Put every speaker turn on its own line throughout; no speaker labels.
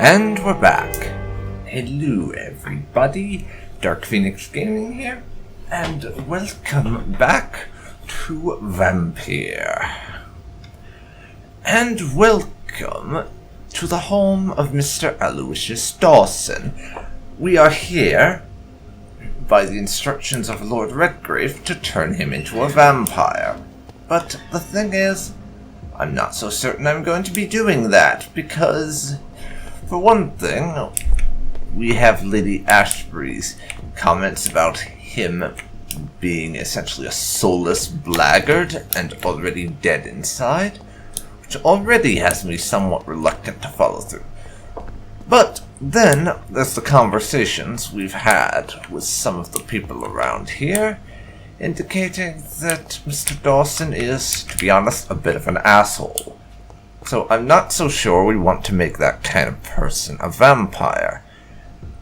And we're back. Hello everybody, DarkPhoenix Gaming here, and welcome back to Vampyr. And welcome to the home of Mr. Aloysius Dawson. We are here by the instructions of Lord Redgrave to turn him into a vampire. But the thing is, I'm not so certain I'm going to be doing that, because for one thing, we have Lady Ashbury's comments about him being essentially a soulless blackguard and already dead inside, which already has me somewhat reluctant to follow through. But then there's the conversations we've had with some of the people around here, indicating that Mr. Dawson is, to be honest, a bit of an asshole. So I'm not so sure we want to make that kind of person a vampire.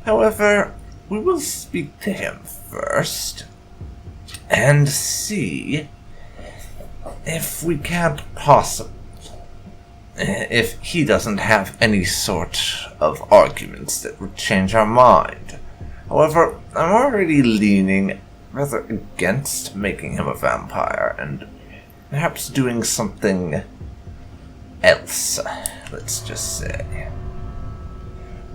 However, we will speak to him first and see if we can't possibly, if he doesn't have any sort of arguments that would change our mind. However, I'm already leaning rather against making him a vampire and perhaps doing something else, let's just say.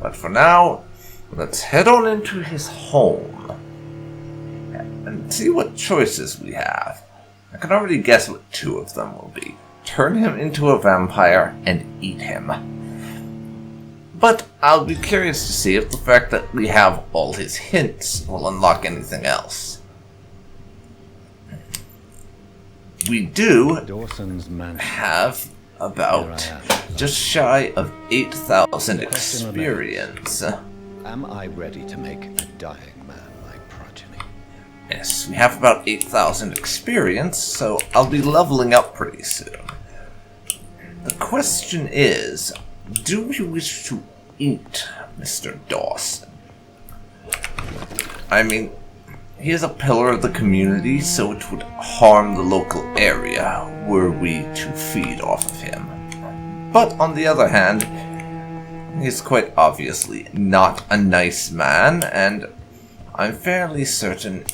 But for now, let's head on into his home and see what choices we have. I can already guess what two of them will be. Turn him into a vampire and eat him. But I'll be curious to see if the fact that we have all his hints will unlock anything else. We do have about just shy of 8,000 experience.
Am I ready to make a dying man my progeny?
Yes, we have about 8,000 experience, so I'll be leveling up pretty soon. The question is, do we wish to eat Mr. Dawson? I mean, he is a pillar of the community, so it would harm the local area were we to feed off of him. But on the other hand, he's quite obviously not a nice man, and I'm fairly certain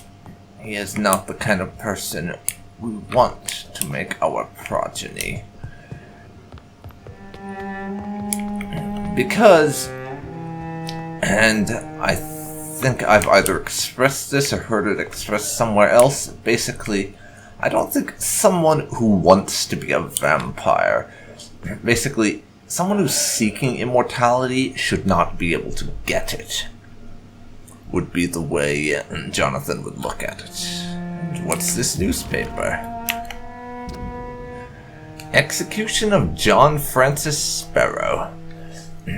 he is not the kind of person we want to make our progeny. Because, and I think I've either expressed this or heard it expressed somewhere else, basically, I don't think someone who wants to be a vampire, basically, someone who's seeking immortality should not be able to get it, would be the way Jonathan would look at it. And what's this newspaper? Execution of John Francis Sparrow.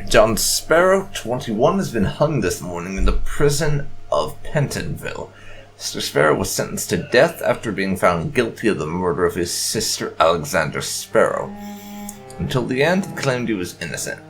John Sparrow, 21, has been hung this morning in the prison of Pentonville. Mr. Sparrow was sentenced to death after being found guilty of the murder of his sister, Alexander Sparrow. Until the end, he claimed he was innocent.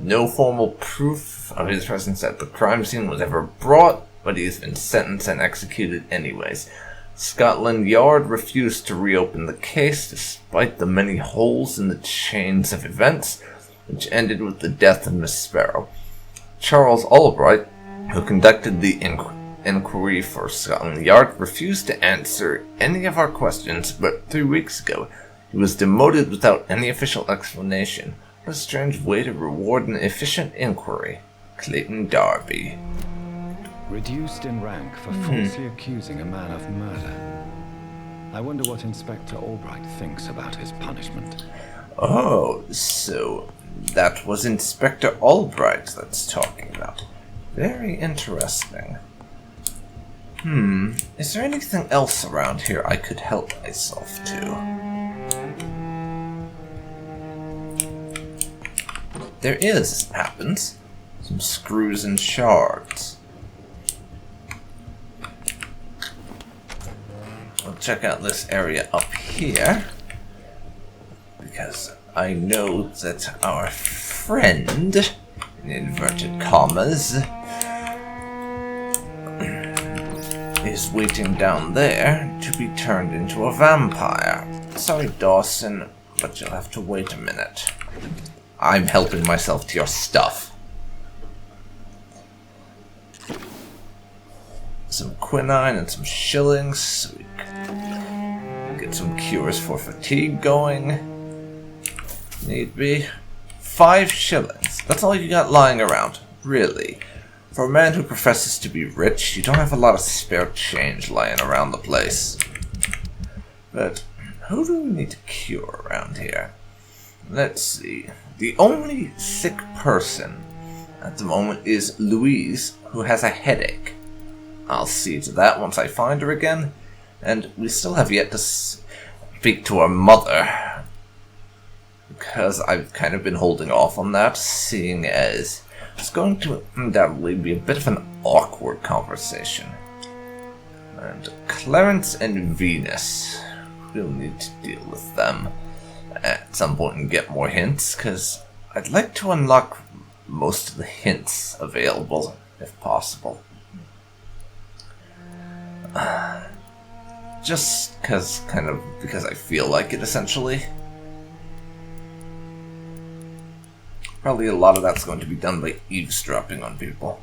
No formal proof of his presence at the crime scene was ever brought, but he has been sentenced and executed anyways. Scotland Yard refused to reopen the case despite the many holes in the chains of events, which ended with the death of Miss Sparrow. Charles Albright, who conducted the inquiry for Scotland Yard, refused to answer any of our questions, but 3 weeks ago he was demoted without any official explanation. What a strange way to reward an efficient inquiry. Clayton Darby.
Reduced in rank for falsely accusing a man of murder. I wonder what Inspector Albright thinks about his punishment.
Oh, so that was Inspector Albright that's talking about. Very interesting. Is there anything else around here I could help myself to? There is, as it happens, some screws and shards. We'll check out this area up here, because I know that our friend, in inverted commas, is waiting down there to be turned into a vampire. Sorry, Dawson, but you'll have to wait a minute. I'm helping myself to your stuff. some quinine and some shillings so we can get some cures for fatigue going. Need be. 5 shillings. That's all you got lying around. Really. For a man who professes to be rich, you don't have a lot of spare change lying around the place. But who do we need to cure around here? Let's see. The only sick person at the moment is Louise, who has a headache. I'll see to that once I find her again. And we still have yet to speak to our mother, because I've kind of been holding off on that, seeing as it's going to undoubtedly be a bit of an awkward conversation. And Clarence and Venus, we'll need to deal with them at some point and get more hints, because I'd like to unlock most of the hints available, if possible. Just because I feel like it, essentially. Probably a lot of that's going to be done by eavesdropping on people.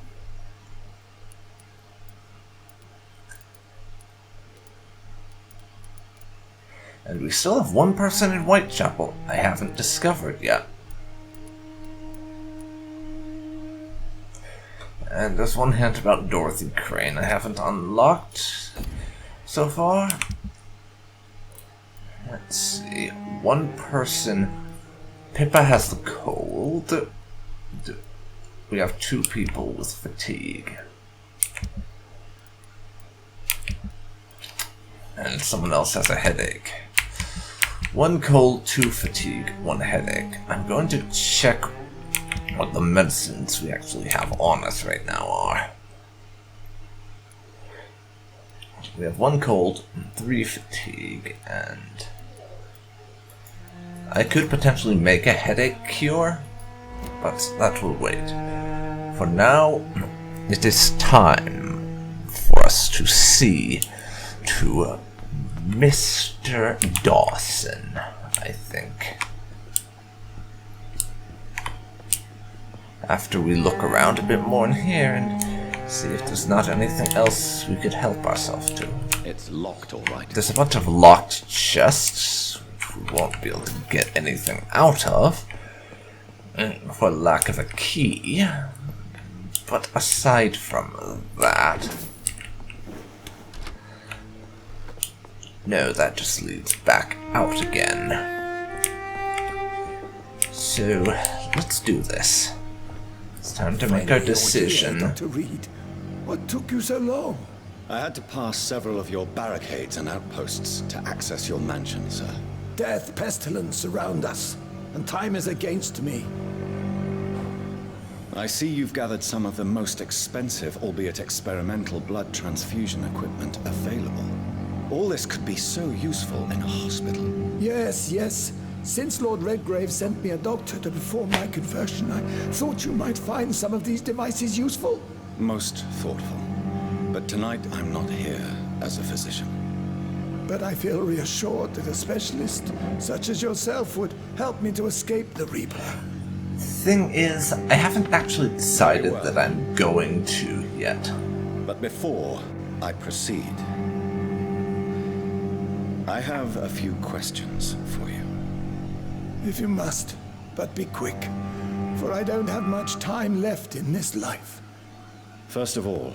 And we still have one person in Whitechapel I haven't discovered yet. And there's one hint about Dorothy Crane I haven't unlocked so far. Let's see. One person. Pippa has the cold. We have 2 people with fatigue. And someone else has a headache. 1 cold, 2 fatigue, 1 headache. I'm going to check what the medicines we actually have on us right now are. We have 1 cold, 3 fatigue, and I could potentially make a headache cure, but that will wait. For now, it is time for us to see to Mr. Dawson, I think. After we look around a bit more in here and see if there's not anything else we could help ourselves to.
It's locked, all right.
There's a bunch of locked chests, which we won't be able to get anything out of, for lack of a key. But aside from that... No, that just leads back out again. So, let's do this. It's time to make our decision.
Dr. Reid, what took you so long?
I had to pass several of your barricades and outposts to access your mansion, sir.
Death, pestilence surround us, and time is against me.
I see you've gathered some of the most expensive, albeit experimental, blood transfusion equipment available. All this could be so useful in a hospital.
Yes, yes. Since Lord Redgrave sent me a doctor to perform my conversion, I thought you might find some of these devices useful.
Most thoughtful. But tonight I'm not here as a physician.
But I feel reassured that a specialist such as yourself would help me to escape the Reaper.
Thing is, I haven't actually decided that I'm going to yet.
But before I proceed, I have a few questions for you.
If you must, but be quick, for I don't have much time left in this life.
First of all,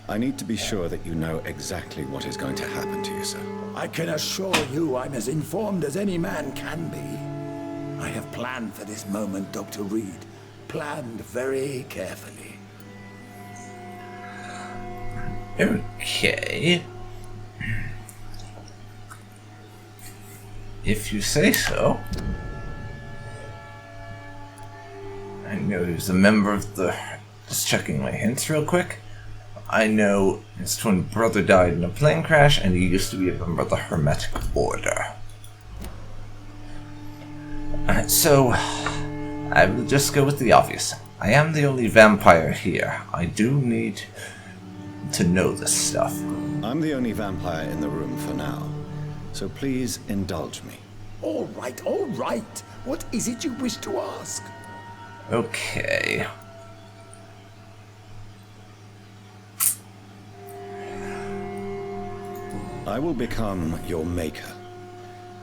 I need to be sure that you know exactly what is going to happen to you, sir.
I can assure you I'm as informed as any man can be. I have planned for this moment, Dr. Reid. Planned very carefully.
Okay. If you say so. I know he was a member of the... Just checking my hints real quick. I know his twin brother died in a plane crash, and he used to be a member of the Hermetic Order. So, I will just go with the obvious. I am the only vampire here. I do need to know this stuff.
I'm the only vampire in the room for now, so please indulge me.
All right, all right. What is it you wish to ask?
Okay.
I will become your maker.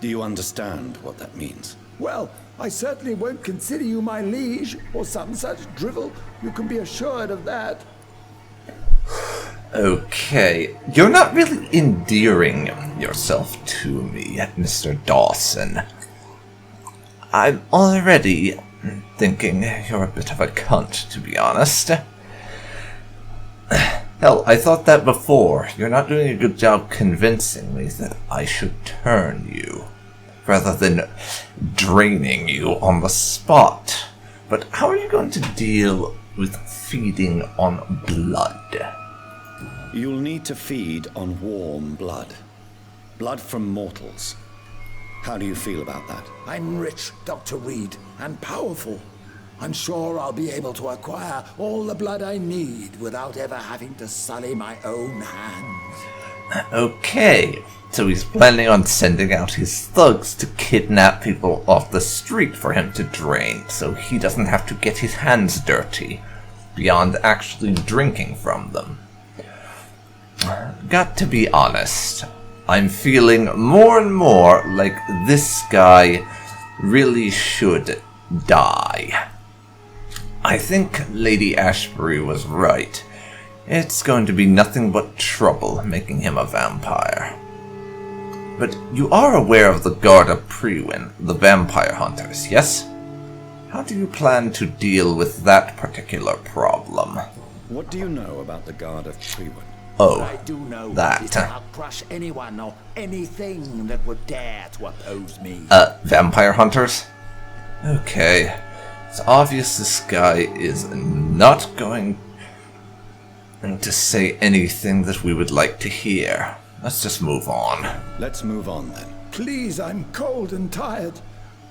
Do you understand what that means?
Well, I certainly won't consider you my liege, or some such drivel. You can be assured of that.
Okay, you're not really endearing yourself to me, Mr. Dawson. I'm already thinking you're a bit of a cunt, to be honest. Hell, I thought that before. You're not doing a good job convincing me that I should turn you, rather than draining you on the spot. But how are you going to deal with feeding on blood?
You'll need to feed on warm blood. Blood from mortals. How do you feel about that?
I'm rich, Dr. Reid, and powerful. I'm sure I'll be able to acquire all the blood I need without ever having to sully my own hands.
Okay, so he's planning on sending out his thugs to kidnap people off the street for him to drain, so he doesn't have to get his hands dirty, beyond actually drinking from them. Got to be honest, I'm feeling more and more like this guy really should die. I think Lady Ashbury was right. It's going to be nothing but trouble making him a vampire. But you are aware of the Guard of Prewin, the vampire hunters, yes? How do you plan to deal with that particular problem?
What do you know about the Guard of Prewin?
Oh,
What I do know
that.
is that I'll crush anyone or anything that would dare to oppose me.
Vampire hunters? Okay. It's obvious this guy is not going to say anything that we would like to hear. Let's just move on.
Let's move on then.
Please, I'm cold and tired.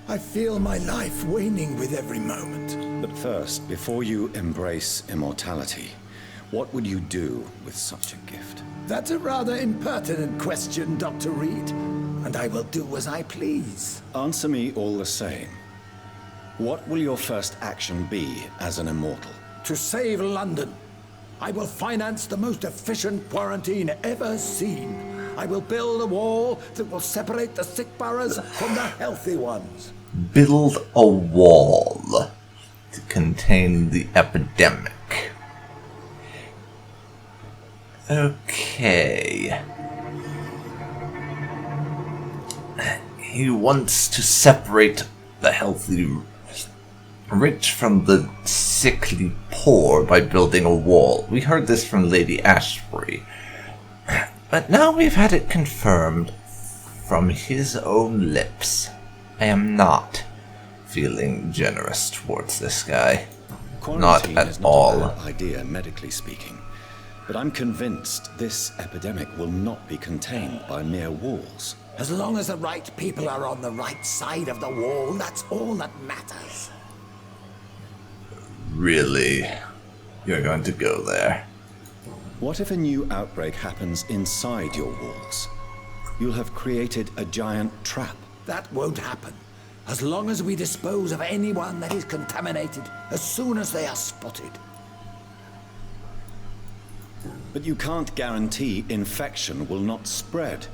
I feel my life waning with every moment.
But first, before you embrace immortality, what would you do with such a gift?
That's a rather impertinent question, Dr. Reid, and I will do as I please.
Answer me all the same. What will your first action be as an immortal?
To save London, I will finance the most efficient quarantine ever seen. I will build a wall that will separate the sick boroughs from the healthy ones.
Build a wall to contain the epidemic. Okay. He wants to separate the healthy rich from the sickly poor by building a wall. We heard this from Lady Ashbury. But now we've had it confirmed from his own lips. I am not feeling generous towards this guy.
Quarantine
Not
is
at
not
all.
a bad idea, medically speaking. But I'm convinced this epidemic will not be contained by mere walls.
As long as the right people are on the right side of the wall, that's all that matters.
Really? You're going to go there?
What if a new outbreak happens inside your walls? You'll have created a giant trap.
That won't happen. As long as we dispose of anyone that is contaminated as soon as they are spotted.
But you can't guarantee infection will not spread.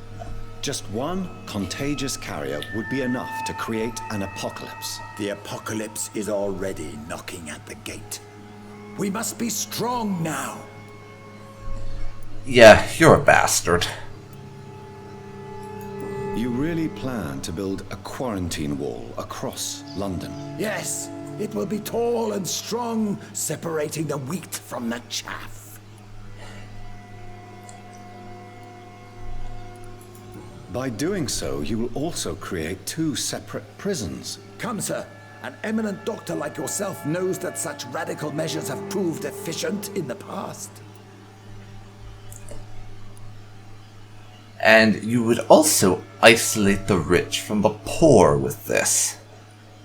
Just one contagious carrier would be enough to create an apocalypse.
The apocalypse is already knocking at the gate. We must be strong now.
Yeah, you're a bastard.
You really plan to build a quarantine wall across London?
Yes, it will be tall and strong, separating the wheat from the chaff.
By doing so, you will also create two separate prisons.
Come, sir. An eminent doctor like yourself knows that such radical measures have proved efficient in the past.
And you would also isolate the rich from the poor with this.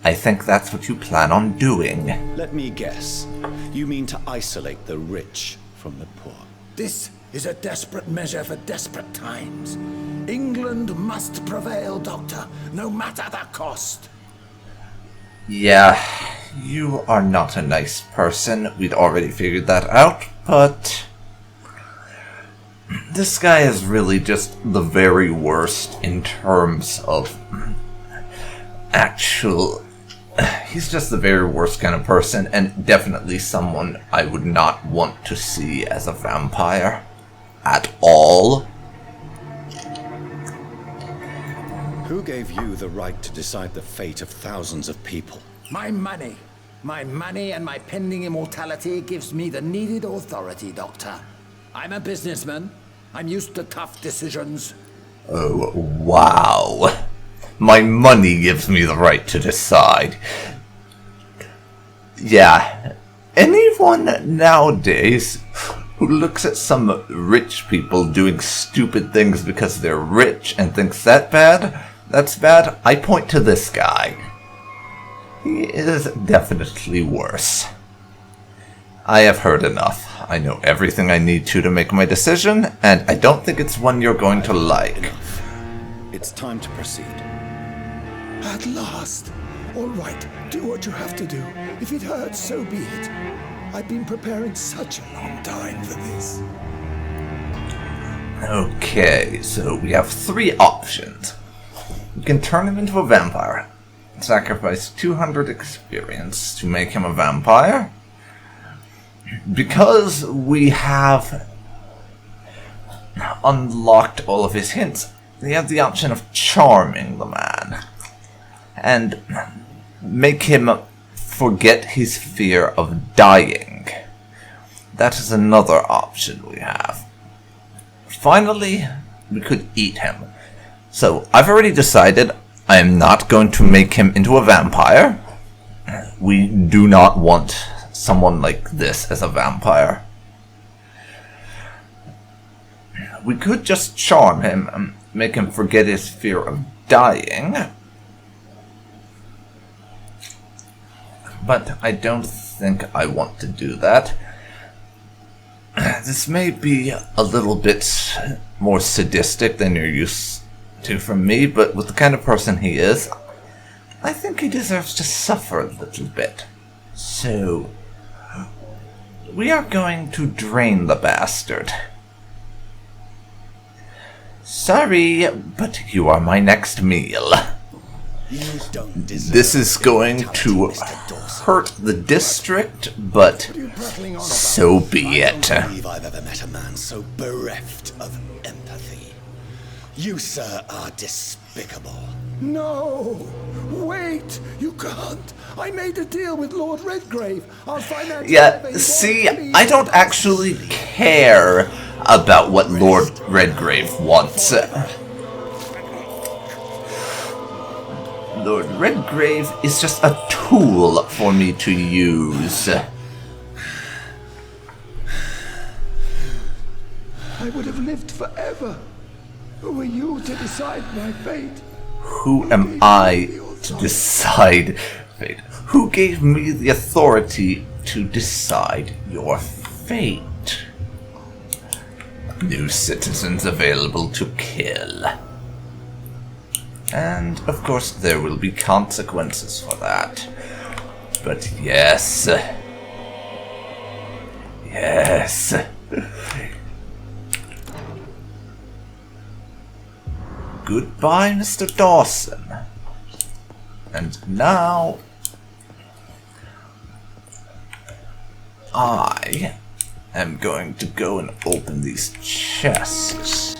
I think that's what you plan on doing.
Let me guess. You mean to isolate the rich from the poor?
This is a desperate measure for desperate times. England must prevail, Doctor, no matter the cost.
Yeah, you are not a nice person. We'd already figured that out, but this guy is really just the very worst in terms of actual... He's just the very worst kind of person, and definitely someone I would not want to see as a vampire. At all.
Who gave you the right to decide the fate of thousands of people?
My money. My money and my pending immortality gives me the needed authority, Doctor. I'm a businessman. I'm used to tough decisions.
Oh, wow. My money gives me the right to decide. Yeah. Anyone nowadays who looks at some rich people doing stupid things because they're rich and thinks that's bad, I point to this guy. He is definitely worse. I have heard enough. I know everything I need to make my decision, and I don't think it's one you're going to like.
Enough. It's time to proceed.
At last. All right, do what you have to do. If it hurts, so be it. I've been preparing such a long time for this.
Okay, so we have 3 options. We can turn him into a vampire. Sacrifice 200 experience to make him a vampire. Because we have unlocked all of his hints, we have the option of charming the man and make him forget his fear of dying. That is another option we have. Finally, we could eat him. So, I've already decided I am not going to make him into a vampire. We do not want someone like this as a vampire. We could just charm him and make him forget his fear of dying. But I don't think I want to do that. This may be a little bit more sadistic than you're used to from me, but with the kind of person he is, I think he deserves to suffer a little bit. So, we are going to drain the bastard. Sorry, but you are my next meal.
You don't deserve
This is going to
Mr. Dawson.
hurt the district, but so be it.
I don't believe I've ever met a man so bereft of empathy. You, sir, are despicable.
No! Wait! You can't! I made a deal with Lord Redgrave. I'll finance whatever
Yeah,
he
see,
wants me.
I don't actually care about what Lord Redgrave wants. Lord Redgrave is just a tool for me to use.
I would have lived forever. Who are you to decide my fate?
Who am I to decide fate? Who gave me the authority to decide your fate? New citizens available to kill. And, of course, there will be consequences for that. But yes. Yes. Goodbye, Mr. Dawson. And now... I am going to go and open these chests.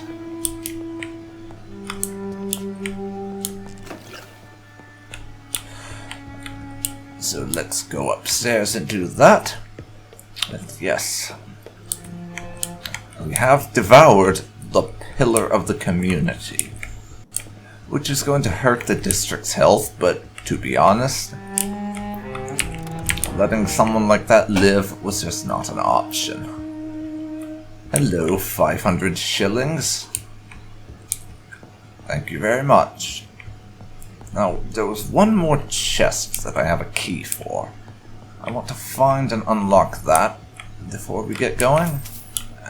So let's go upstairs and do that. And yes, we have devoured the pillar of the community, which is going to hurt the district's health, but to be honest, letting someone like that live was just not an option. Hello, 500 shillings. Thank you very much. Now, there was one more chest that I have a key for. I want to find and unlock that before we get going.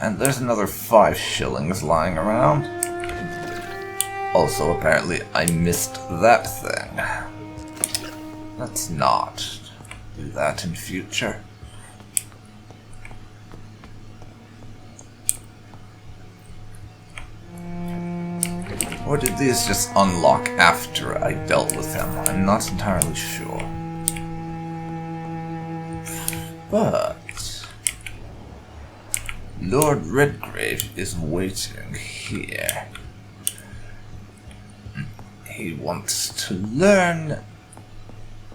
And there's another 5 shillings lying around. Also, apparently, I missed that thing. Let's not do that in future. Or did these just unlock after I dealt with him? I'm not entirely sure. But Lord Redgrave is waiting here. He wants to learn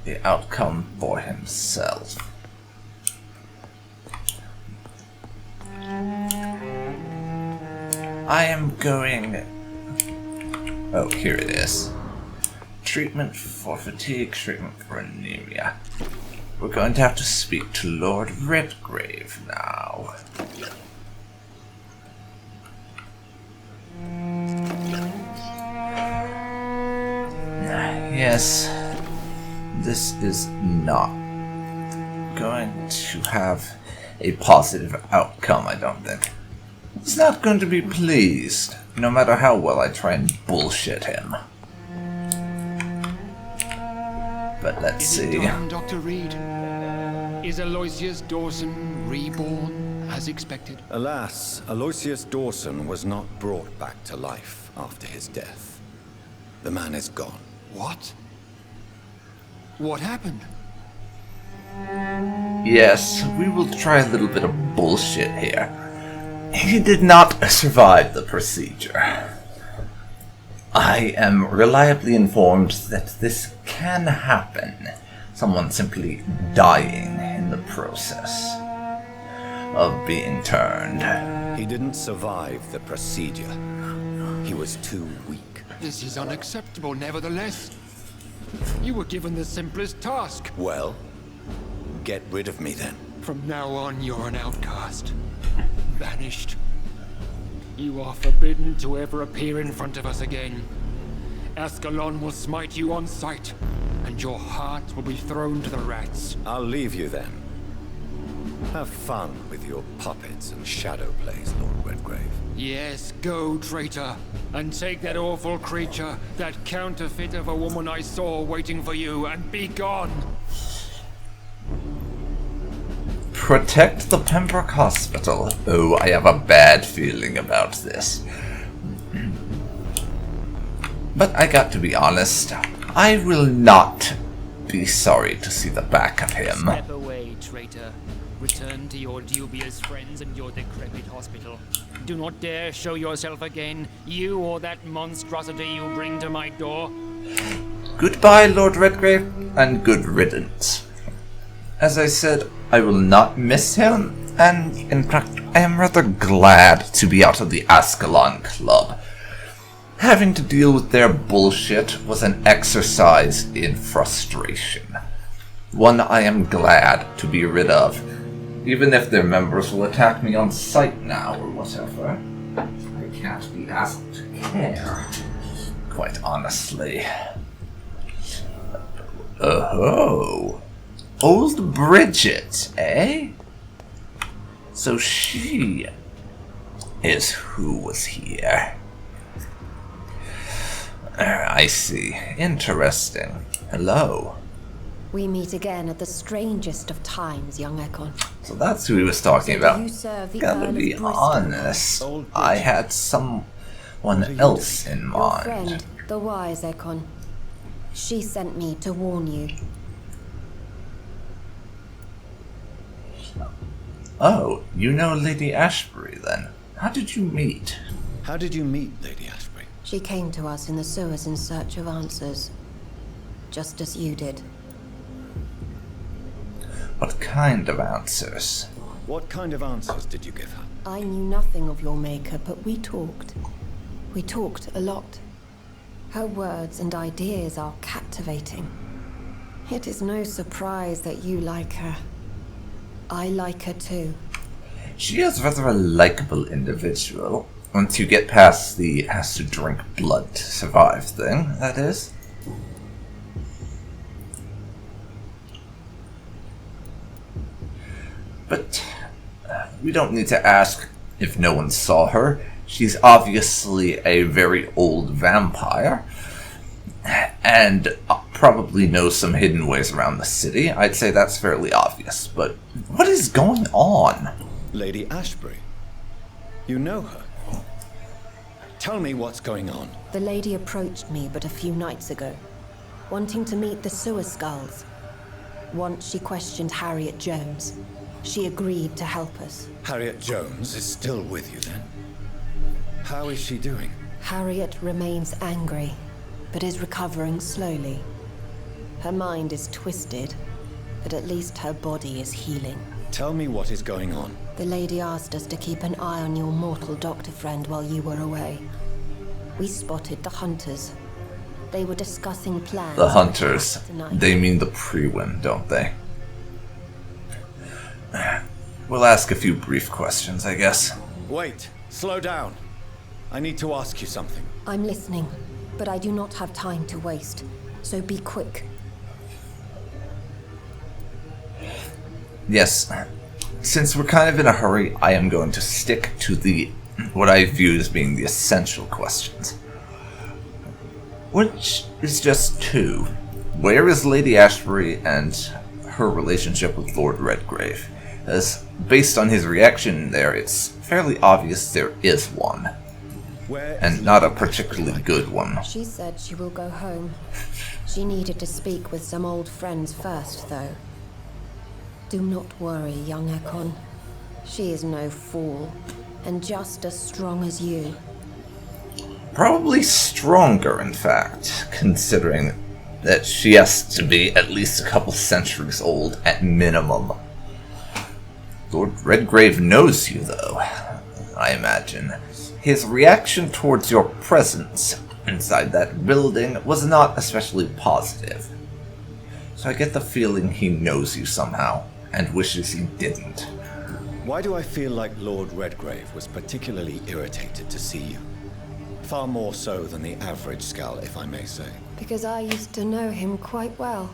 the outcome for himself. I am going... Oh, here it is. Treatment for fatigue, treatment for anemia. We're going to have to speak to Lord Redgrave now. Yes, this is not going to have a positive outcome, I don't think. He's not going to be pleased, no matter how well I try and bullshit him. But let's see.
Dr. Reid? Is Aloysius Dawson reborn, as expected?
Alas, Aloysius Dawson was not brought back to life after his death. The man is gone.
What? What happened?
Yes, we will try a little bit of bullshit here. He did not survive the procedure. I am reliably informed that this can happen. Someone simply dying in the process of being turned.
He didn't survive the procedure. He was too weak.
This is unacceptable, nevertheless. You were given the simplest task.
Well, get rid of me then.
From now on, you're an outcast. Banished. You are forbidden to ever appear in front of us again. Ascalon will smite you on sight, and your heart will be thrown to the rats.
I'll leave you then. Have fun with your puppets and shadow plays, Lord Redgrave.
Yes, go, traitor, and take that awful creature, that counterfeit of a woman I saw waiting for you, and be gone.
Protect the Pembroke Hospital. Oh, I have a bad feeling about this. But I got to be honest, I will not be sorry to see the back of him.
Step away, traitor. Return to your dubious friends and your decrepit hospital. Do not dare show yourself again, you or that monstrosity you bring to my door.
Goodbye, Lord Redgrave, and good riddance. As I said, I will not miss him, and in fact, I am rather glad to be out of the Ascalon Club. Having to deal with their bullshit was an exercise in frustration. One I am glad to be rid of. Even if their members will attack me on sight now or whatever, I can't be asked to care. Quite honestly. Oh, old Bridget, eh? So she is who was here. I see. Interesting. Hello.
We meet again at the strangest of times, young Ekon.
So that's who he was talking about.
You serve the
Gotta
Earl
be
of Bristol.
honest, I had someone else in
Your
mind.
friend, the wise Ekon. She sent me to warn you.
Oh, you know Lady Ashbury then? How did you meet?
How did you meet Lady Ashbury?
She came to us in the sewers in search of answers. Just as you did.
What kind of answers?
What kind of answers did you give her?
I knew nothing of your maker, but we talked. We talked a lot. Her words and ideas are captivating. It is no surprise that you like her. I like her too.
She is rather a likable individual. Once you get past the has to drink blood to survive thing, that is. But we don't need to ask if no one saw her. She's obviously a very old vampire. And probably knows some hidden ways around the city. I'd say that's fairly obvious. But what is going on?
Lady Ashbury. You know her? Tell me what's going on.
The lady approached me but a few nights ago, wanting to meet the sewer skulls. Once she questioned Harriet Jones. She agreed to help us.
Harriet Jones is still with you then? How is she doing?
Harriet remains angry, but is recovering slowly. Her mind is twisted, but at least her body is healing.
Tell me what is going on.
The lady asked us to keep an eye on your mortal doctor friend while you were away. We spotted the hunters. They were discussing plans.
The hunters.
Tonight.
They mean the Prewin, don't they? We'll ask a few brief questions, I guess.
Wait, slow down. I need to ask you something.
I'm listening, but I do not have time to waste, so be quick.
Yes. Since we're kind of in a hurry, I am going to stick to what I view as being the essential questions. Which is just two. Where is Lady Ashbury and her relationship with Lord Redgrave? As based on his reaction there, it's fairly obvious there is one. And not a particularly good one.
She said she will go home. She needed to speak with some old friends first, though. Do not worry, young Ekon. She is no fool, and just as strong as you.
Probably stronger, in fact, considering that she has to be at least a couple centuries old at minimum. Lord Redgrave knows you, though, I imagine. His reaction towards your presence inside that building was not especially positive. So I get the feeling he knows you somehow, and wishes he didn't.
Why do I feel like Lord Redgrave was particularly irritated to see you? Far more so than the average Skull, if I may say.
Because I used to know him quite well.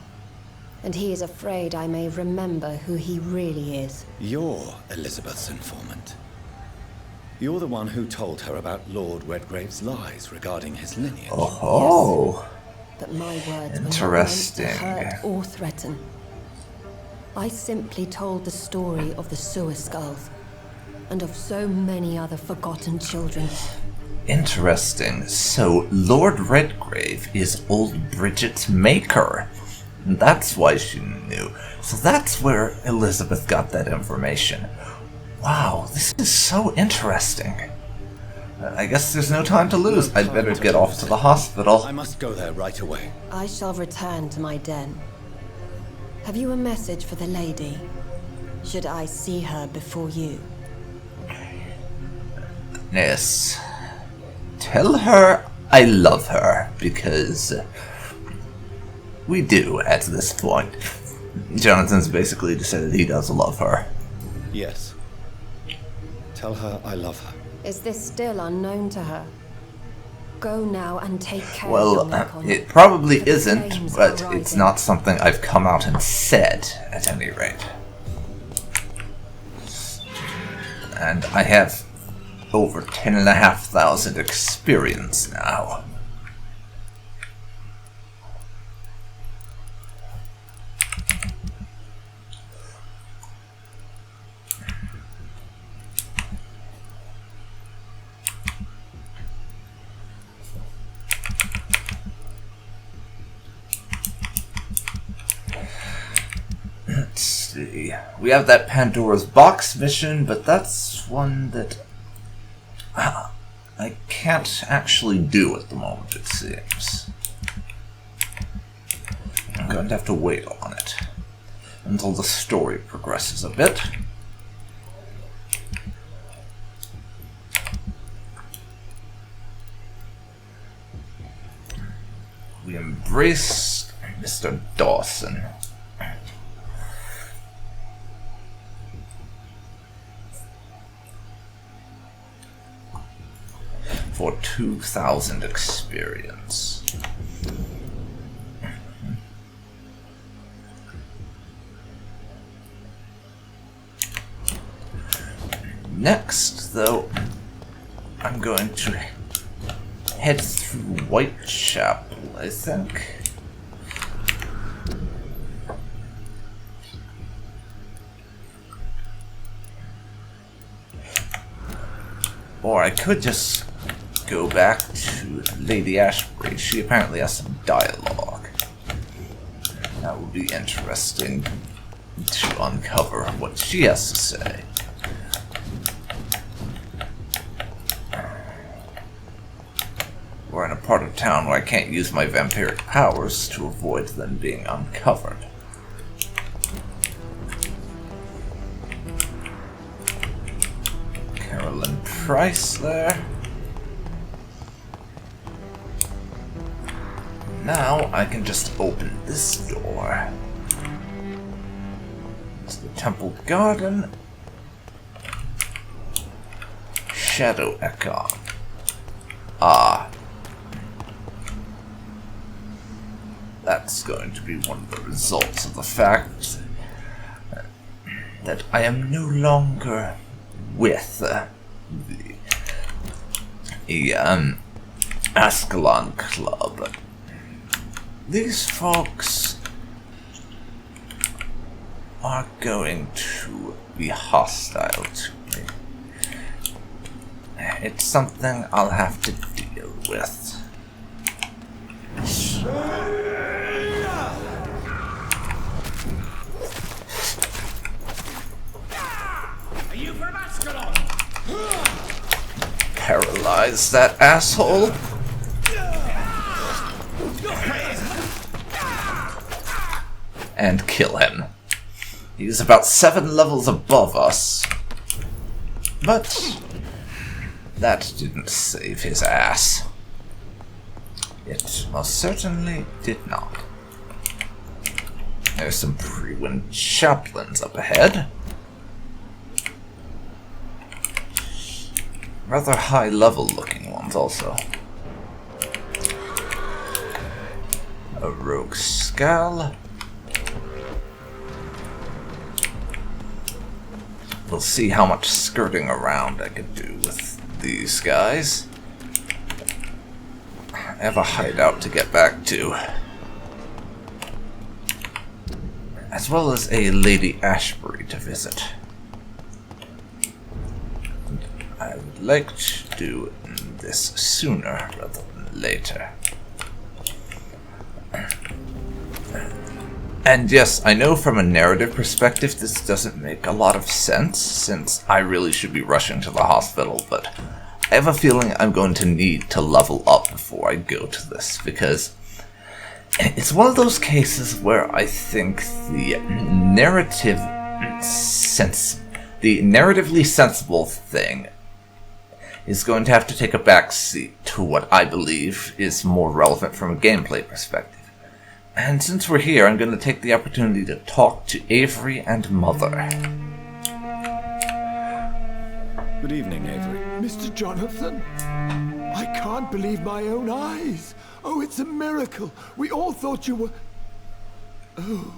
And he is afraid I may remember who he really is.
You're Elizabeth's informant. You're the one who told her about Lord Redgrave's lies regarding his lineage.
Oh,
But my words
interesting.
were not meant to hurt or threaten. I simply told the story of the sewer skulls, and of so many other forgotten children.
Interesting. So, Lord Redgrave is old Bridget's maker. And that's why she knew. So that's where Elizabeth got that information. Wow, this is so interesting. I guess there's no time to lose. I'd better get off to the hospital.
I must go there right away.
I shall return to my den. Have you a message for the lady? Should I see her before you?
Yes. Tell her I love her, because we do at this point. Jonathan's basically decided he does love her.
Yes. Tell her I love her.
Is this still unknown to her? Go now and take care
Well,
of your Ekon.
it probably
For the
isn't,
flames
but
are
it's
rising.
not something I've come out and said, at any rate. And I have over 10,500 experience now. Let's see. We have that Pandora's Box mission, but that's one that I can't actually do at the moment, it seems. I'm going to have to wait on it until the story progresses a bit. We embrace Mr. Dawson. For 2,000 experience. Next, though, I'm going to head through Whitechapel, I think. Or I could just go back to Lady Ashbury. She apparently has some dialogue. That will be interesting to uncover what she has to say. We're in a part of town where I can't use my vampiric powers to avoid them being uncovered. Carolyn Price there. Now I can just open this door. It's the Temple Garden. Shadow Echo. Ah. That's going to be one of the results of the fact that I am no longer with the Ascalon Club. These folks are going to be hostile to me. It's something I'll have to deal with.
Are you from Ascalon?
Paralyze that asshole. And kill him. He's about 7 levels above us. But that didn't save his ass. It most certainly did not. There's some pre-win chaplains up ahead. Rather high-level looking ones also. A rogue skull. We'll see how much skirting around I could do with these guys. I have a hideout to get back to. As well as a Lady Ashbury to visit. I would like to do this sooner rather than later. And yes, I know from a narrative perspective this doesn't make a lot of sense, since I really should be rushing to the hospital, but I have a feeling I'm going to need to level up before I go to this, because it's one of those cases where I think the narratively sensible thing is going to have to take a backseat to what I believe is more relevant from a gameplay perspective. And since we're here, I'm going to take the opportunity to talk to Avery and Mother.
Good evening, Avery.
Mr. Jonathan, I can't believe my own eyes. Oh, it's a miracle. We all thought you were... Oh,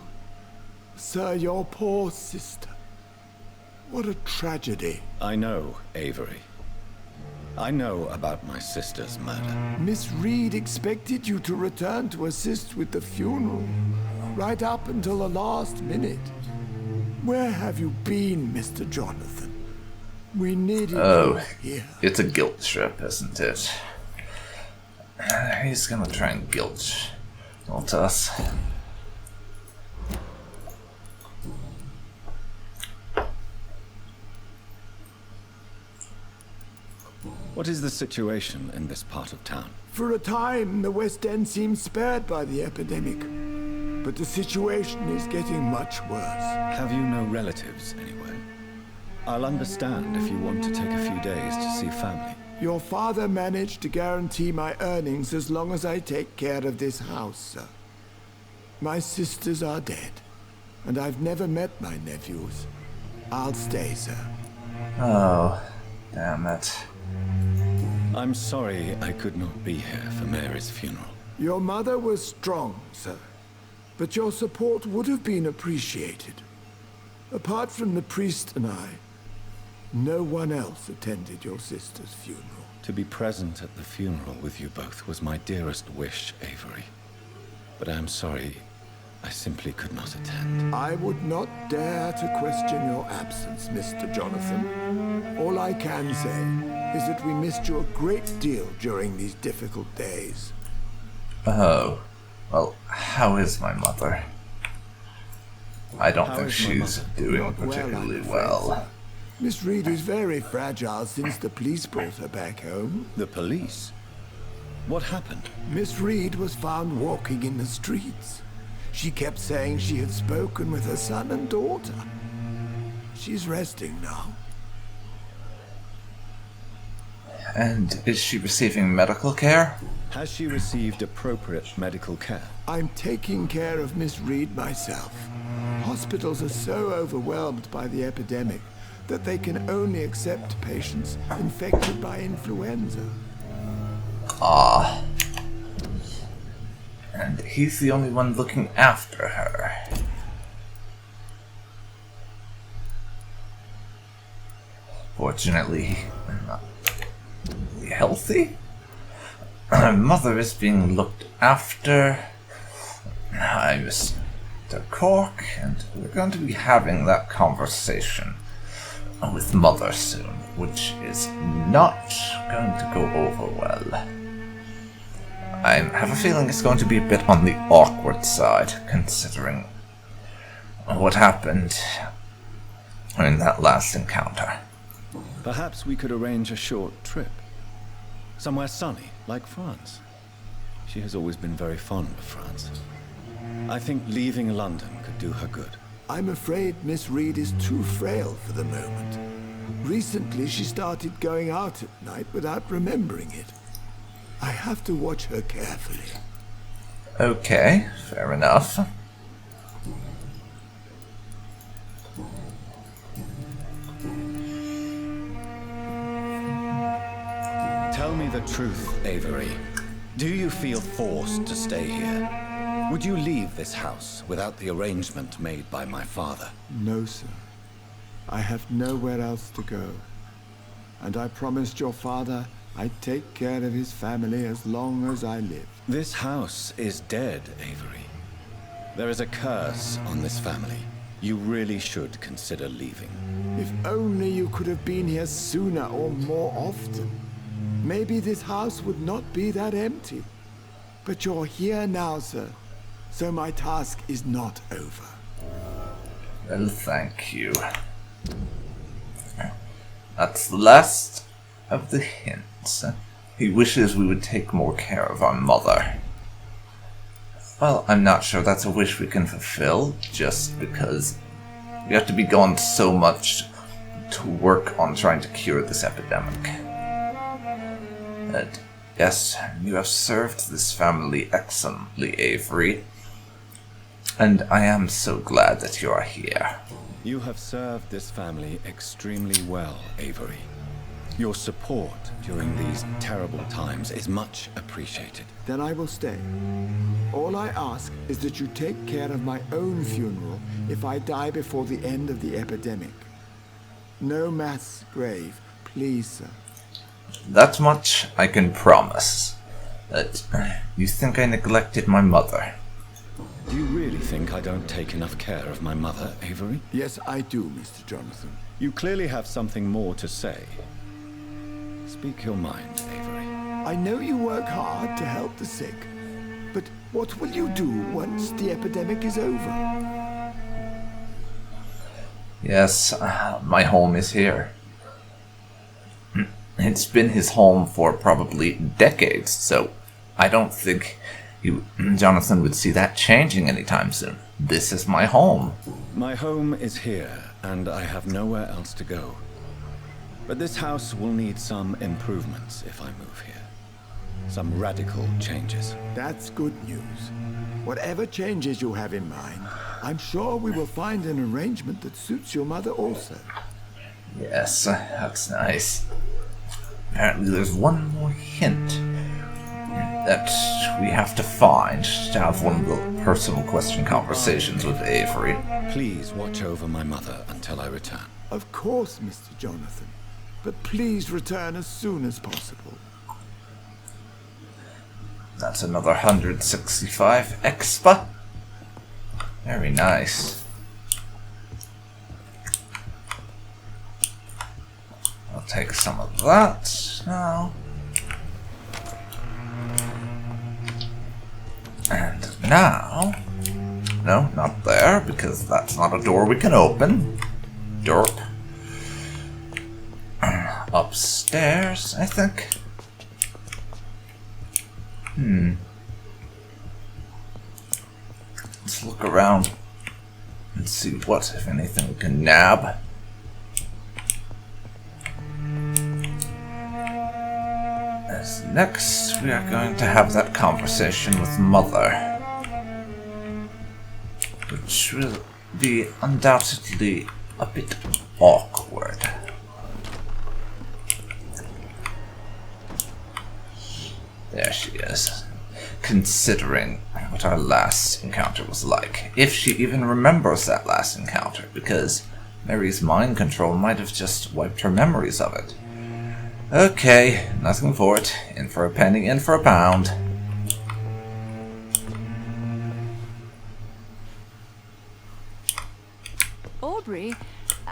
sir, your poor sister. What a tragedy.
I know, Avery. I know about my sister's murder.
Miss Reid expected you to return to assist with the funeral, right up until the last minute. Where have you been, Mr. Jonathan? We needed you here.
It's a guilt trip, isn't it? He's gonna try and guilt us.
What is the situation in this part of town?
For a time, the West End seemed spared by the epidemic. But the situation is getting much worse.
Have you no relatives anywhere? I'll understand if you want to take a few days to see family.
Your father managed to guarantee my earnings as long as I take care of this house, sir. My sisters are dead, and I've never met my nephews. I'll stay, sir.
Oh, damn it.
I'm sorry I could not be here for Mary's funeral.
Your mother was strong, sir, but your support would have been appreciated. Apart from the priest and I, no one else attended your sister's funeral.
To be present at the funeral with you both was my dearest wish, Avery. But I am sorry, I simply could not attend.
I would not dare to question your absence, Mr. Jonathan. All I can say is that we missed you a great deal during these difficult days.
Oh. Well, how is my mother? I don't
How
think
is my
she's
mother?
doing
Not well,
particularly
I'm afraid,
well.
sir. Miss Reid is very fragile since the police brought her back home.
The police? What happened?
Miss Reid was found walking in the streets. She kept saying she had spoken with her son and daughter. She's resting now.
And is she receiving medical care?
Has she received appropriate medical care?
I'm taking care of Miss Reid myself. Hospitals are so overwhelmed by the epidemic that they can only accept patients infected by influenza.
Ah. And he's the only one looking after her. Fortunately, not healthy. Her mother is being looked after. I'm Mr. Cork, and we're going to be having that conversation with Mother soon, which is not going to go over well. I have a feeling it's going to be a bit on the awkward side, considering what happened in that last encounter.
Perhaps we could arrange a short trip. Somewhere sunny, like France. She has always been very fond of France. I think leaving London could do her good.
I'm afraid Miss Reid is too frail for the moment. Recently, she started going out at night without remembering it. I have to watch her carefully.
Okay, fair enough.
Tell me the truth, Avery. Do you feel forced to stay here? Would you leave this house without the arrangement made by my father?
No, sir. I have nowhere else to go. And I promised your father I'd take care of his family as long as I live.
This house is dead, Avery. There is a curse on this family. You really should consider leaving.
If only you could have been here sooner or more often. Maybe this house would not be that empty. But you're here now, sir. So my task is not over.
Well, thank you. That's the last of the hints. He wishes we would take more care of our mother. Well, I'm not sure that's a wish we can fulfill, just because we have to be gone so much to work on trying to cure this epidemic. And yes, you have served this family excellently, Avery. And I am so glad that you are here.
You have served this family extremely well, Avery. Your support during these terrible times is much appreciated.
Then I will stay. All I ask is that you take care of my own funeral if I die before the end of the epidemic. No mass grave, please, sir.
That much I can promise. That you think I neglected my mother.
Do you really think I don't take enough care of my mother, Avery?
Yes, I do, Mr. Jonathan.
You clearly have something more to say. Speak your mind, Avery.
I know you work hard to help the sick, but what will you do once the epidemic is over?
Yes, my home is here. It's been his home for probably decades, so I don't think Jonathan would see that changing anytime soon. This is my home.
My home is here, and I have nowhere else to go. But this house will need some improvements if I move here. Some radical changes.
That's good news. Whatever changes you have in mind, I'm sure we will find an arrangement that suits your mother also.
Yes, that's nice. Apparently there's one more hint that we have to find to have one of the personal question conversations with Avery.
Please watch over my mother until I return.
Of course, Mr. Jonathan. But please return as soon as possible.
That's another 165 expa. Very nice. I'll take some of that now. And now... No, not there, because that's not a door we can open. Derp. Upstairs, I think. Let's look around and see what, if anything, we can nab. As next, we are going to have that conversation with Mother, which will be undoubtedly a bit awkward. There she is. Considering what our last encounter was like. If she even remembers that last encounter, because Mary's mind control might have just wiped her memories of it. Okay, nothing for it. In for a penny, in for a pound.
Aubrey,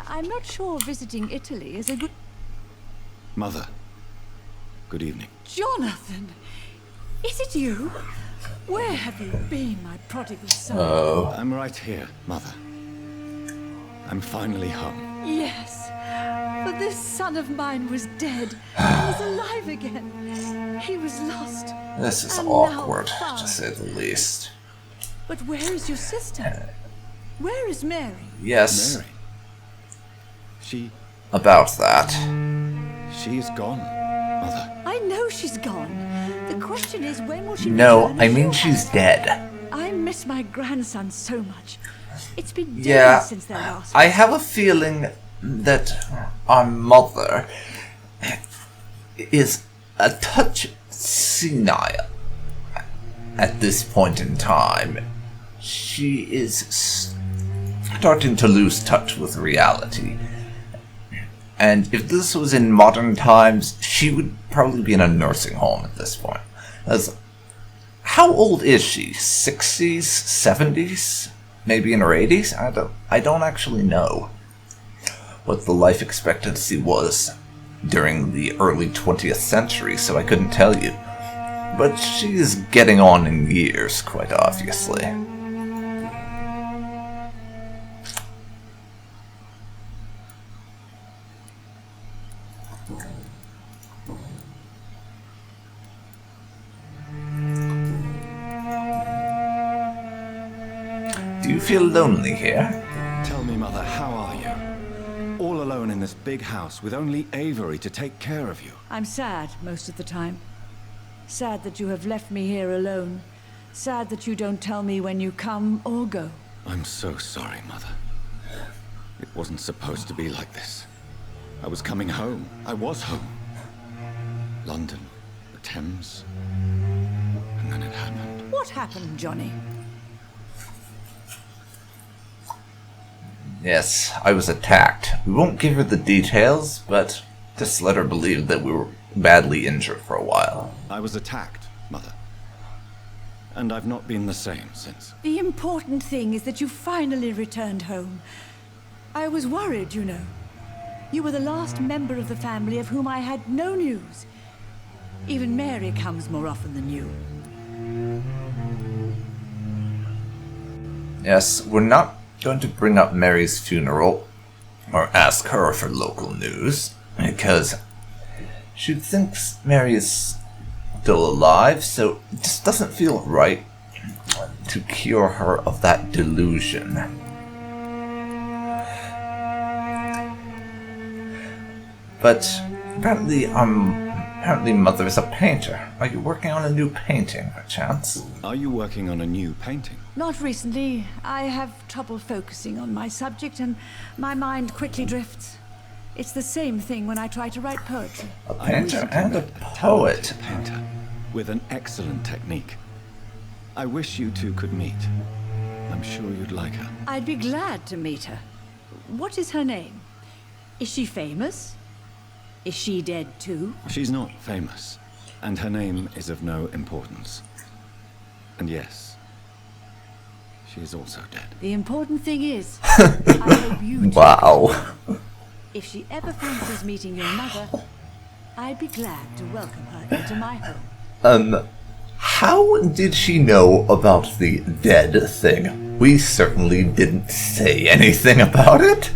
I'm not sure visiting Italy is a good...
Mother, good evening.
Jonathan! Is it you? Where have you been, my prodigal son?
Oh.
I'm right here, Mother. I'm finally home.
Yes, but this son of mine was dead and is alive again. He was lost.
This is
and
awkward,
now found.
to say the least.
But where is your sister? Where is Mary?
Yes,
Mary. She
about that.
is gone, Mother.
I know she's gone. The question is, when will she
No,
return
I
to
mean
your
she's
house?
dead.
I miss my grandson so much. It's been days
Yeah,
since their last.
I have a feeling that our mother is a touch senile at this point in time. She is starting to lose touch with reality. And if this was in modern times, she would probably be in a nursing home at this point. How old is she? 60s? 70s? Maybe in her 80s? I don't actually know what the life expectancy was during the early 20th century, so I couldn't tell you. But she is getting on in years, quite obviously. Do you feel lonely here?
Tell me, Mother, how are you? All alone in this big house with only Avery to take care of you.
I'm sad most of the time. Sad that you have left me here alone. Sad that you don't tell me when you come or go.
I'm so sorry, Mother. It wasn't supposed to be like this. I was coming home. I was home. London, the Thames, and then it happened.
What happened, Johnny?
Yes, I was attacked. We won't give her the details, but just let her believe that we were badly injured for a while.
I was attacked, Mother. And I've not been the same since.
The important thing is that you finally returned home. I was worried, you know. You were the last member of the family of whom I had no news. Even Mary comes more often than you.
Yes, we're not going to bring up Mary's funeral or ask her for local news, because she thinks Mary is still alive, so it just doesn't feel right to cure her of that delusion. But apparently Mother is a painter. Are you working on a new painting, perchance?
Are you working on a new painting?
Not recently. I have trouble focusing on my subject and my mind quickly drifts. It's the same thing when I try to write poetry.
A
I
painter
recently
and a
met
poet.
talented painter with an excellent technique. I wish you two could meet. I'm sure you'd like her.
I'd be glad to meet her. What is her name? Is she famous? Is she dead too?
She's not famous, and her name is of no importance. And yes, she is also dead.
The important thing is, I hope you two
Wow.
If she ever fancies meeting your mother, I'd be glad to welcome her into my home.
How did she know about the dead thing? We certainly didn't say anything about it.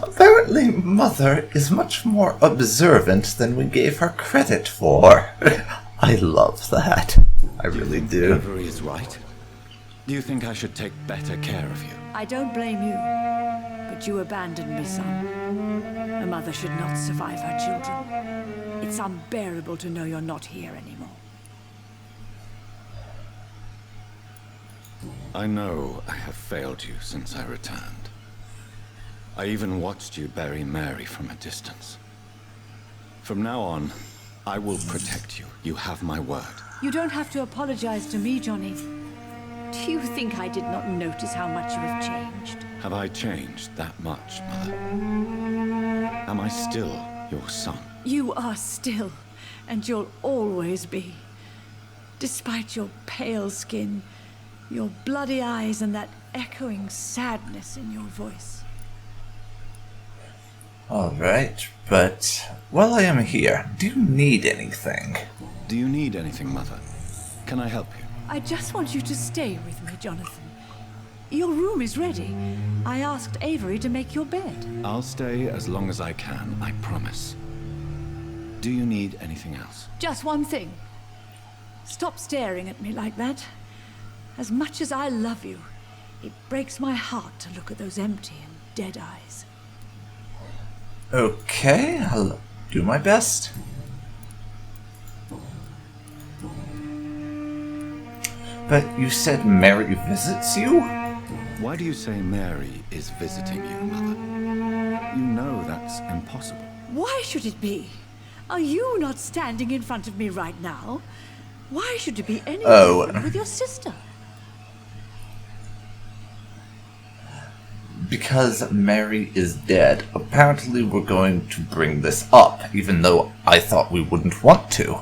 Apparently, Mother is much more observant than we gave her credit for. I love that. I really do.
Avery is right. Do you think I should take better care of you?
I don't blame you, but you abandoned me, son. A mother should not survive her children. It's unbearable to know you're not here anymore.
I know I have failed you since I returned. I even watched you bury Mary from a distance. From now on, I will protect you. You have my word.
You don't have to apologize to me, Johnny. Do you think I did not notice how much you have changed?
Have I changed that much, Mother? Am I still your son?
You are still, and you'll always be. Despite your pale skin, your bloody eyes, and that echoing sadness in your voice.
Alright, but while I am here, do you need anything?
Do you need anything, Mother? Can I help you?
I just want you to stay with me, Jonathan. Your room is ready. I asked Avery to make your bed.
I'll stay as long as I can, I promise. Do you need anything else?
Just one thing. Stop staring at me like that. As much as I love you, it breaks my heart to look at those empty and dead eyes.
Okay, I'll do my best. But you said Mary visits you?
Why do you say Mary is visiting you, Mother? You know that's impossible.
Why should it be? Are you not standing in front of me right now? Why should it be any different with your sister?
Because Mary is dead. Apparently we're going to bring this up, even though I thought we wouldn't want to.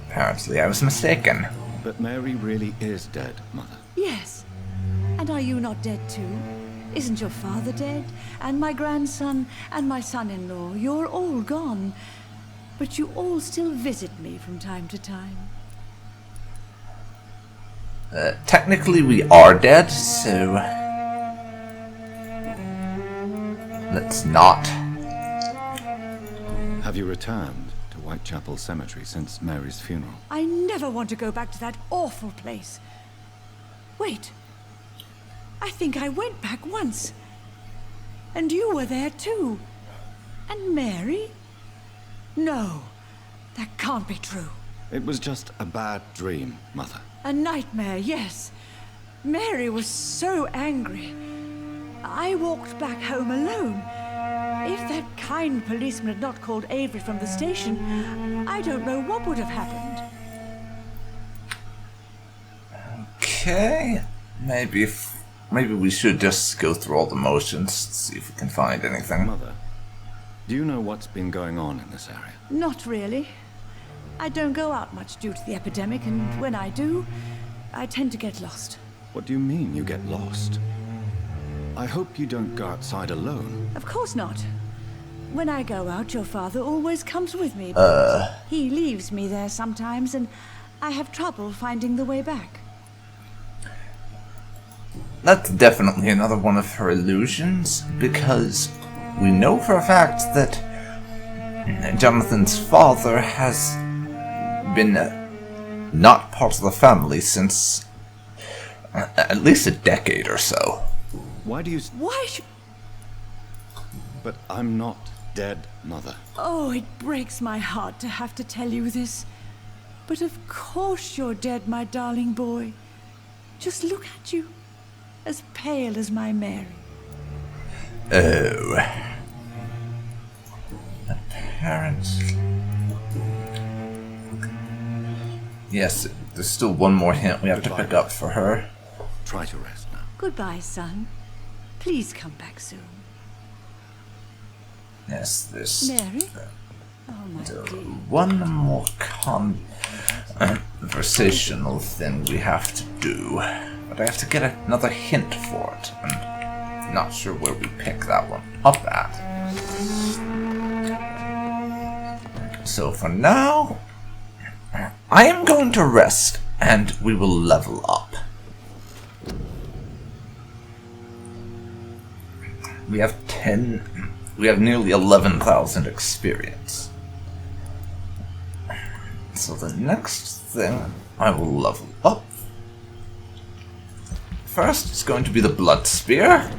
Apparently I was mistaken.
But Mary really is dead, Mother.
Yes. And are you not dead too? Isn't your father dead? And my grandson, and my son-in-law? You're all gone. But you all still visit me from time to time.
Technically we are dead, so... let's not.
Have you returned to Whitechapel Cemetery since Mary's funeral?
I never want to go back to that awful place. Wait. I think I went back once. And you were there too. And Mary? No, that can't be true.
It was just a bad dream, Mother.
A nightmare, yes. Mary was so angry. I walked back home alone. If that kind policeman had not called Avery from the station, I don't know what would have happened.
Okay. Maybe we should just go through all the motions, see if we can find anything.
Mother, do you know what's been going on in this area?
Not really. I don't go out much due to the epidemic, and when I do, I tend to get lost.
What do you mean you get lost? I hope you don't go outside alone.
Of course not. When I go out, your father always comes with me. But he leaves me there sometimes, and I have trouble finding the way back.
That's definitely another one of her illusions, because we know for a fact that Jonathan's father has been not part of the family since at least a decade or so.
Why do you...
Why should...
But I'm not dead, Mother.
Oh, it breaks my heart to have to tell you this. But of course you're dead, my darling boy. Just look at you. As pale as my Mary.
Oh. Apparently... yes, there's still one more hint we have to pick up for her.
Try to rest now.
Goodbye, son. Please come back soon.
Yes, there's...
Mary? Oh, my dear.
One more conversational thing we have to do. But I have to get another hint for it. I'm not sure where we pick that one up at. So for now, I am going to rest, and we will level up. We have nearly 11,000 experience. So the next thing I will level up. First, it's going to be the Blood Spear.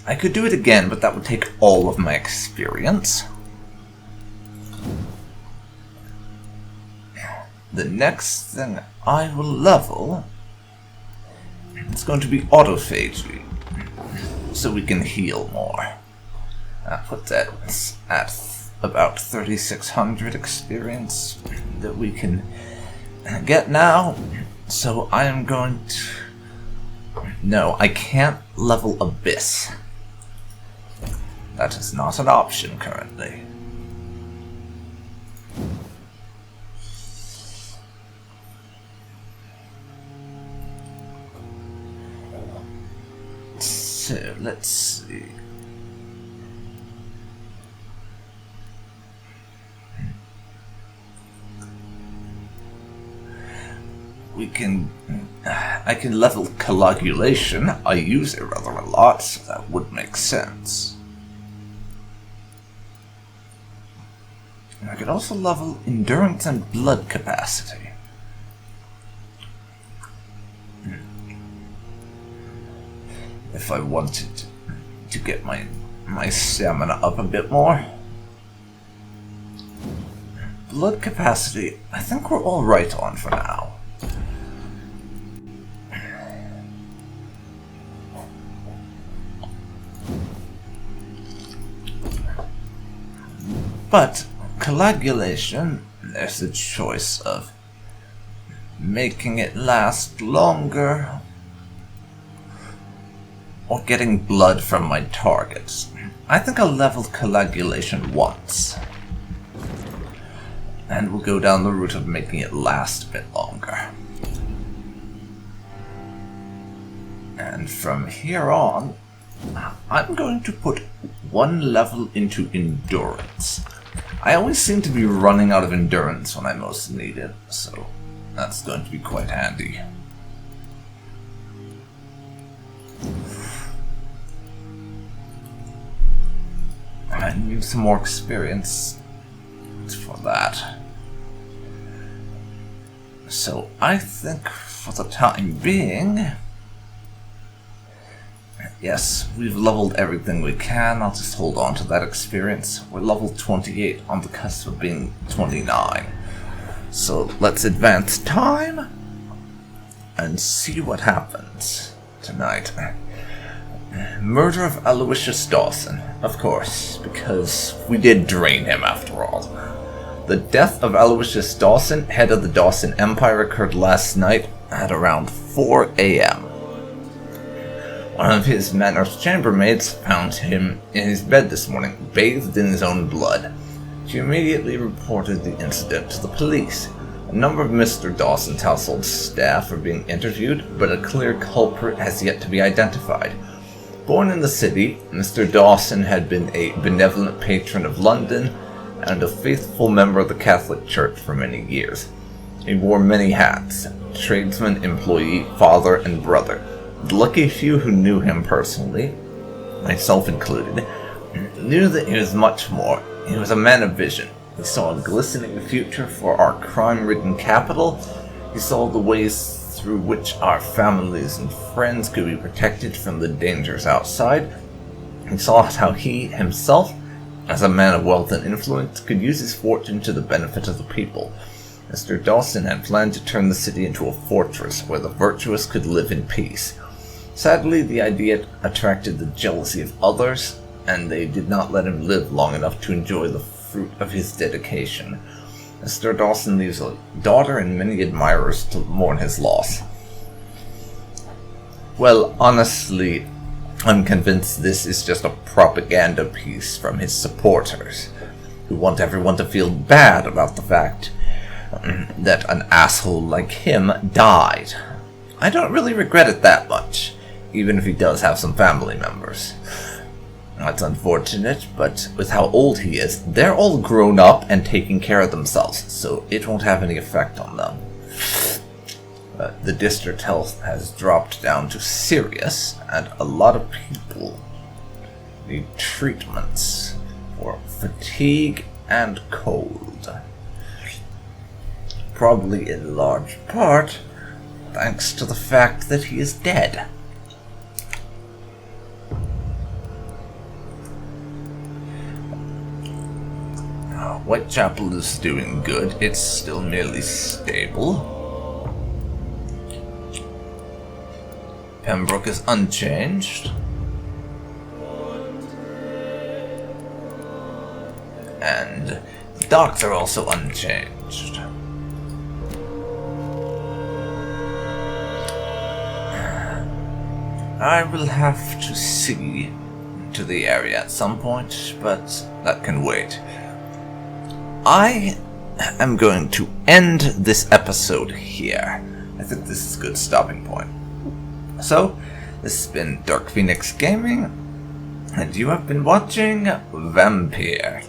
I could do it again, but that would take all of my experience. The next thing I will level, it's going to be Autophagy, so we can heal more. I'll put that at about 3,600 experience that we can get now. So I am going to... No, I can't level Abyss. That is not an option currently. So, let's see. I can level Coagulation. I use it rather a lot, so that would make sense. And I could also level Endurance and Blood Capacity. If I wanted to get my stamina up a bit more. Blood Capacity, I think we're all right on for now. But Coagulation, there's the choice of making it last longer or getting blood from my targets. I think I'll level Coagulation once. And we'll go down the route of making it last a bit longer. And from here on, I'm going to put one level into Endurance. I always seem to be running out of Endurance when I most need it, so that's going to be quite handy. I need some more experience for that. So I think for the time being, yes, we've leveled everything we can. I'll just hold on to that experience. We're level 28 on the cusp of being 29. So let's advance time and see what happens tonight. Murder of Aloysius Dawson, of course, because we did drain him after all. The death of Aloysius Dawson, head of the Dawson Empire, occurred last night at around 4 a.m. One of his manor's chambermaids found him in his bed this morning, bathed in his own blood. She immediately reported the incident to the police. A number of Mr. Dawson's household staff are being interviewed, but a clear culprit has yet to be identified. Born in the city, Mr. Dawson had been a benevolent patron of London and a faithful member of the Catholic Church for many years. He wore many hats: tradesman, employee, father, and brother. The lucky few who knew him personally, myself included, knew that he was much more. He was a man of vision. He saw a glistening future for our crime-ridden capital. He saw the ways through which our families and friends could be protected from the dangers outside. He saw how he himself, as a man of wealth and influence, could use his fortune to the benefit of the people. Mr. Dawson had planned to turn the city into a fortress where the virtuous could live in peace. Sadly, the idea attracted the jealousy of others, and they did not let him live long enough to enjoy the fruit of his dedication. Mr. Dawson leaves a daughter and many admirers to mourn his loss. Well, honestly, I'm convinced this is just a propaganda piece from his supporters, who want everyone to feel bad about the fact that an asshole like him died. I don't really regret it that much, even if he does have some family members. That's unfortunate, but with how old he is, they're all grown up and taking care of themselves, so it won't have any effect on them. The district health has dropped down to serious, and a lot of people need treatments for fatigue and cold. Probably in large part thanks to the fact that he is dead. Whitechapel is doing good. It's still nearly stable. Pembroke is unchanged. And the docks are also unchanged. I will have to see to the area at some point, but that can wait. I am going to end this episode here. I think this is a good stopping point. So, this has been DarkPhoenix Gaming, and you have been watching Vampyr.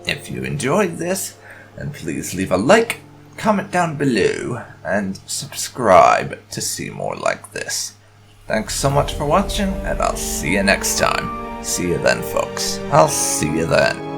If you enjoyed this, then please leave a like, comment down below, and subscribe to see more like this. Thanks so much for watching, and I'll see you next time. See you then, folks. I'll see you then.